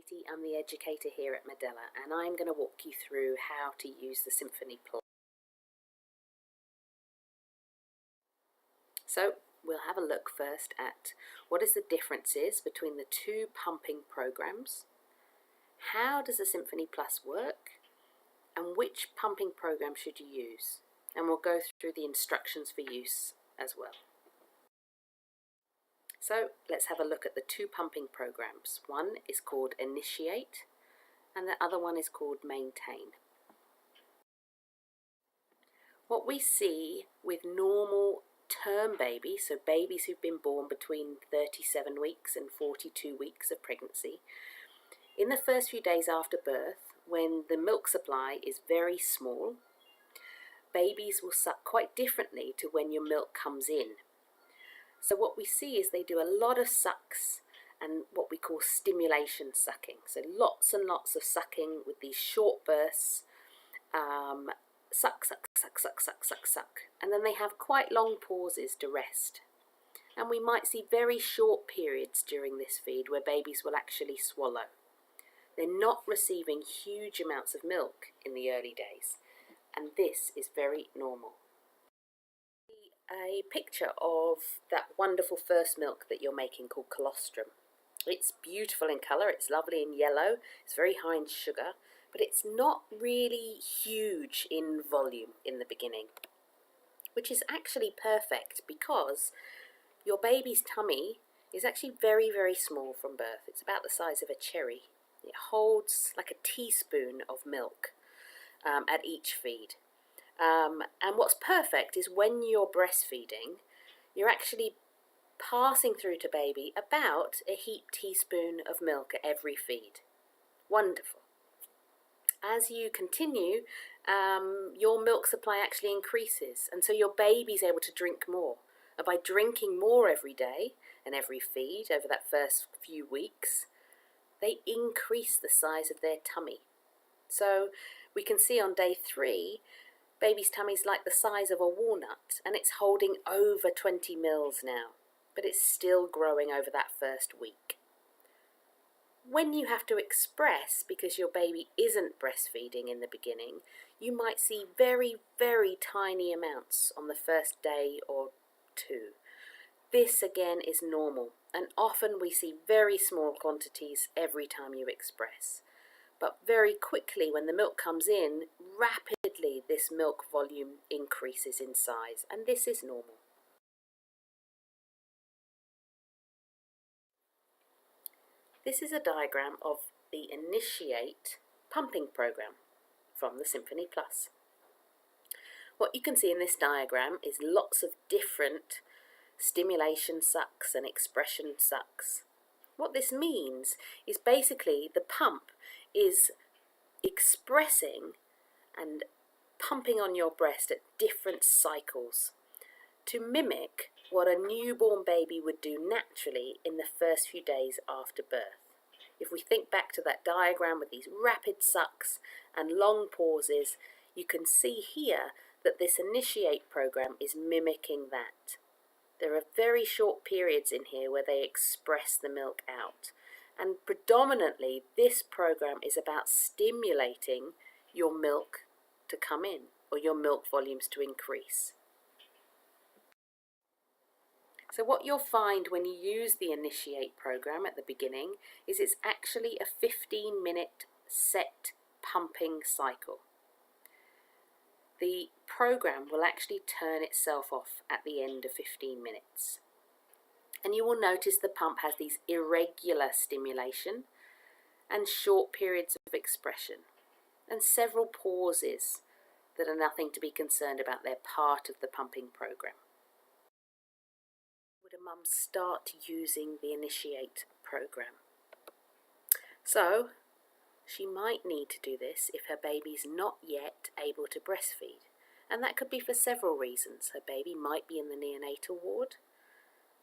Katie, I'm the educator here at Medela, and I'm going to walk you through how to use the Symphony PLUS. So we'll have a look first at what is the differences between the two pumping programs, how does the Symphony PLUS work, and which pumping program should you use, and we'll go through the instructions for use as well. So let's have a look at the two pumping programs. One is called Initiate and the other one is called Maintain. What we see with normal term babies, so babies who've been born between 37 weeks and 42 weeks of pregnancy, in the first few days after birth, when the milk supply is very small, babies will suck quite differently to when your milk comes in. So what we see is they do a lot of sucks and what we call stimulation sucking. So lots and lots of sucking with these short bursts, suck, suck, suck, suck, suck, suck, suck. And then they have quite long pauses to rest. And we might see very short periods during this feed where babies will actually swallow. They're not receiving huge amounts of milk in the early days. And this is very normal. A picture of that wonderful first milk that you're making called Colostrum. It's beautiful in colour, it's lovely in yellow, it's very high in sugar, but it's not really huge in volume in the beginning, which is actually perfect because your baby's tummy is actually very, very small from birth. It's about the size of a cherry. It holds like a teaspoon of milk at each feed. And what's perfect is when you're breastfeeding, you're actually passing through to baby about a heaped teaspoon of milk at every feed. Wonderful. As you continue, your milk supply actually increases, and so your baby's able to drink more. And by drinking more every day and every feed over that first few weeks, they increase the size of their tummy. So we can see on day 3, baby's tummy's like the size of a walnut, and it's holding over 20 mils now, but it's still growing over that first week. When you have to express because your baby isn't breastfeeding in the beginning, you might see very, very tiny amounts on the first day or 2. This again is normal, and often we see very small quantities every time you express. But very quickly when the milk comes in, rapidly this milk volume increases in size, and this is normal. This is a diagram of the Initiate pumping program from the Symphony PLUS. What you can see in this diagram is lots of different stimulation sucks and expression sucks. What this means is basically the pump is expressing and pumping on your breast at different cycles to mimic what a newborn baby would do naturally in the first few days after birth. If we think back to that diagram with these rapid sucks and long pauses, you can see here that this Initiate program is mimicking that. There are very short periods in here where they express the milk out. And predominantly, this program is about stimulating your milk to come in, or your milk volumes to increase. So what you'll find when you use the Initiate program at the beginning is it's actually a 15-minute set pumping cycle. The program will actually turn itself off at the end of 15 minutes. And you will notice the pump has these irregular stimulation and short periods of expression and several pauses that are nothing to be concerned about. They're part of the pumping program. Would a mum start using the Initiate program? So she might need to do this if her baby's not yet able to breastfeed. And that could be for several reasons. Her baby might be in the neonatal ward.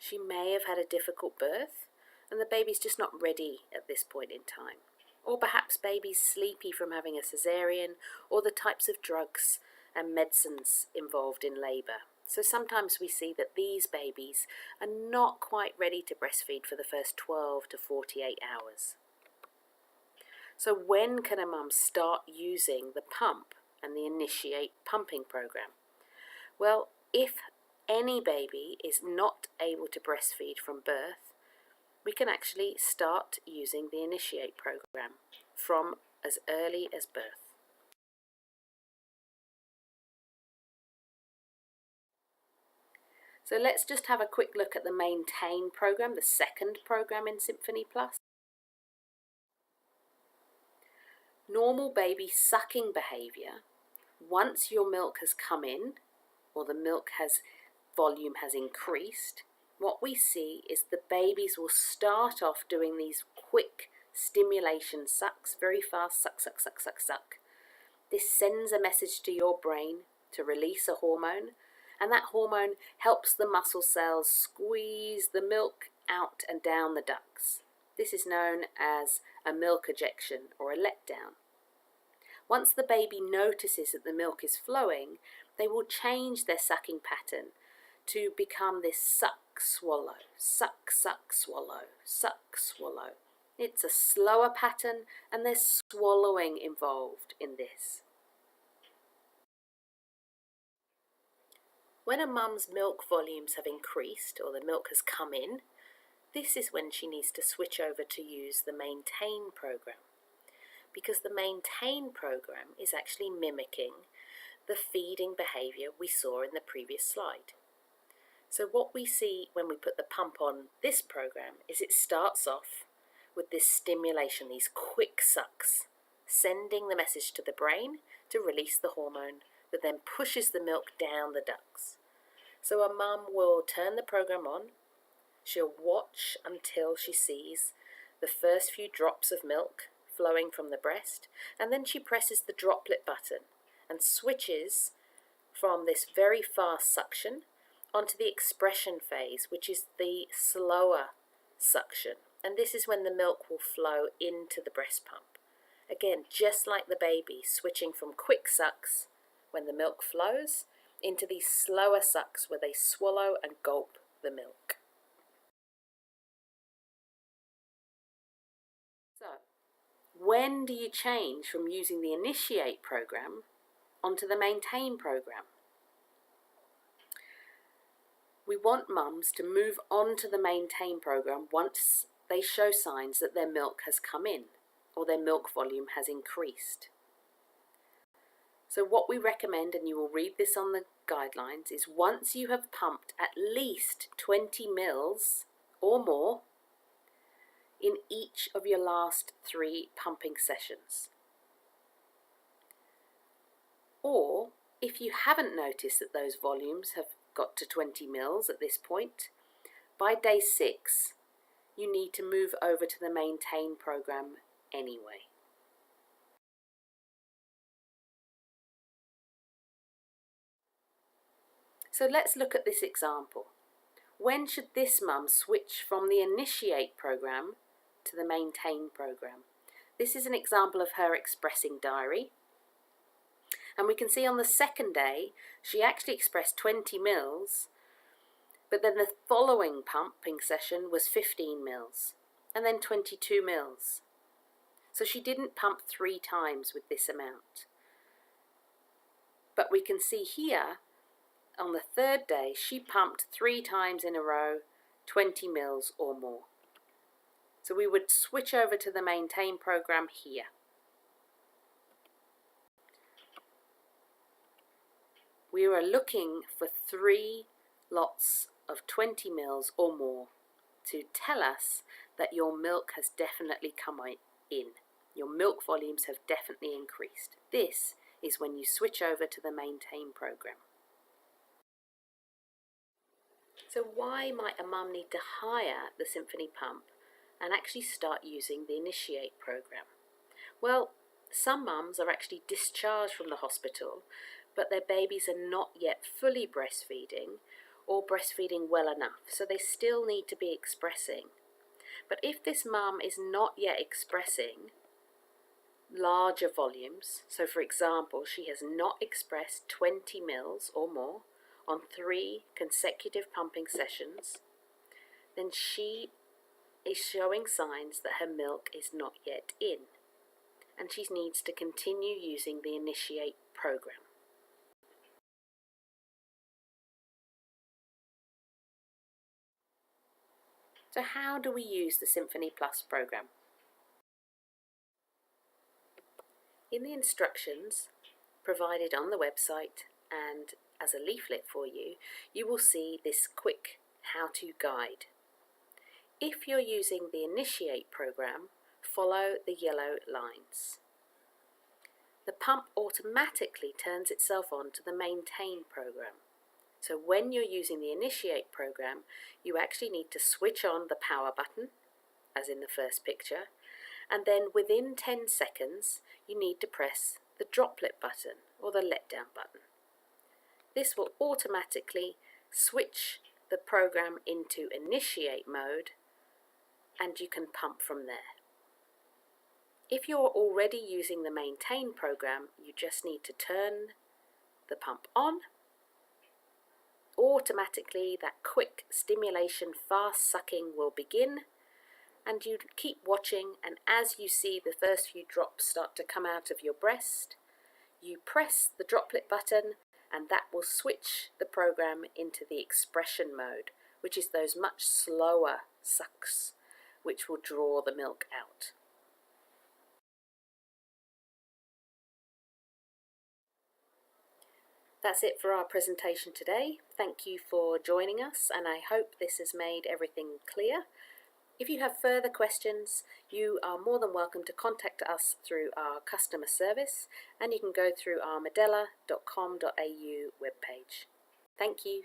She may have had a difficult birth, and the baby's just not ready at this point in time. Or perhaps baby's sleepy from having a cesarean, or the types of drugs and medicines involved in labour. So sometimes we see that these babies are not quite ready to breastfeed for the first 12 to 48 hours. So when can a mum start using the pump and the initiate pumping program? Well, if any baby is not able to breastfeed from birth, we can actually start using the initiate program from as early as birth. So let's just have a quick look at the maintain program, the second program in Symphony PLUS. Normal baby sucking behaviour. Once your milk has come in, or the volume has increased, what we see is the babies will start off doing these quick stimulation sucks, very fast suck, suck, suck, suck, suck. This sends a message to your brain to release a hormone, and that hormone helps the muscle cells squeeze the milk out and down the ducts. This is known as a milk ejection or a letdown. Once the baby notices that the milk is flowing, they will change their sucking pattern to become this suck, swallow, suck, suck, swallow, suck, swallow. It's a slower pattern and there's swallowing involved in this. When a mum's milk volumes have increased or the milk has come in, this is when she needs to switch over to use the maintain program, because the maintain program is actually mimicking the feeding behaviour we saw in the previous slide. So what we see when we put the pump on this program is it starts off with this stimulation, these quick sucks, sending the message to the brain to release the hormone that then pushes the milk down the ducts. So a mum will turn the program on, she'll watch until she sees the first few drops of milk flowing from the breast, and then she presses the droplet button and switches from this very fast suction onto the expression phase, which is the slower suction. And this is when the milk will flow into the breast pump. Again, just like the baby, switching from quick sucks when the milk flows into these slower sucks where they swallow and gulp the milk. So, when do you change from using the initiate program onto the maintain program? We want mums to move on to the maintain program once they show signs that their milk has come in or their milk volume has increased. So what we recommend, and you will read this on the guidelines, is once you have pumped at least 20 mils or more in each of your last 3 pumping sessions. Or if you haven't noticed that those volumes have got to 20 mils at this point, by day 6 you need to move over to the maintain program anyway. So let's look at this example. When should this mum switch from the initiate program to the maintain program? This is an example of her expressing diary. And we can see on the second day, she actually expressed 20 mils, but then the following pumping session was 15 mils, and then 22 mils. So she didn't pump 3 times with this amount. But we can see here, on the third day, she pumped 3 times in a row, 20 mils or more. So we would switch over to the maintain program here. We are looking for 3 lots of 20 mils or more to tell us that your milk has definitely come in. Your milk volumes have definitely increased. This is when you switch over to the maintain program. So why might a mum need to hire the Symphony pump and actually start using the initiate program? Well, some mums are actually discharged from the hospital, but their babies are not yet fully breastfeeding or breastfeeding well enough, so they still need to be expressing. But if this mum is not yet expressing larger volumes, so for example, she has not expressed 20 mils or more on 3 consecutive pumping sessions, then she is showing signs that her milk is not yet in. and she needs to continue using the Initiate program. So how do we use the Symphony PLUS program? In the instructions provided on the website and as a leaflet for you, you will see this quick how-to guide. If you're using the Initiate program, follow the yellow lines. The pump automatically turns itself on to the Maintain program. So when you're using the Initiate program, you actually need to switch on the power button, as in the first picture, and then within 10 seconds you need to press the droplet button or the letdown button. This will automatically switch the program into Initiate mode and you can pump from there. If you're already using the Maintain program, you just need to turn the pump on. Automatically that quick stimulation fast sucking will begin, and you keep watching, and as you see the first few drops start to come out of your breast, you press the droplet button and that will switch the program into the expression mode, which is those much slower sucks which will draw the milk out. That's it for our presentation today. Thank you for joining us, and I hope this has made everything clear. If you have further questions, you are more than welcome to contact us through our customer service, and you can go through our medela.com.au webpage. Thank you.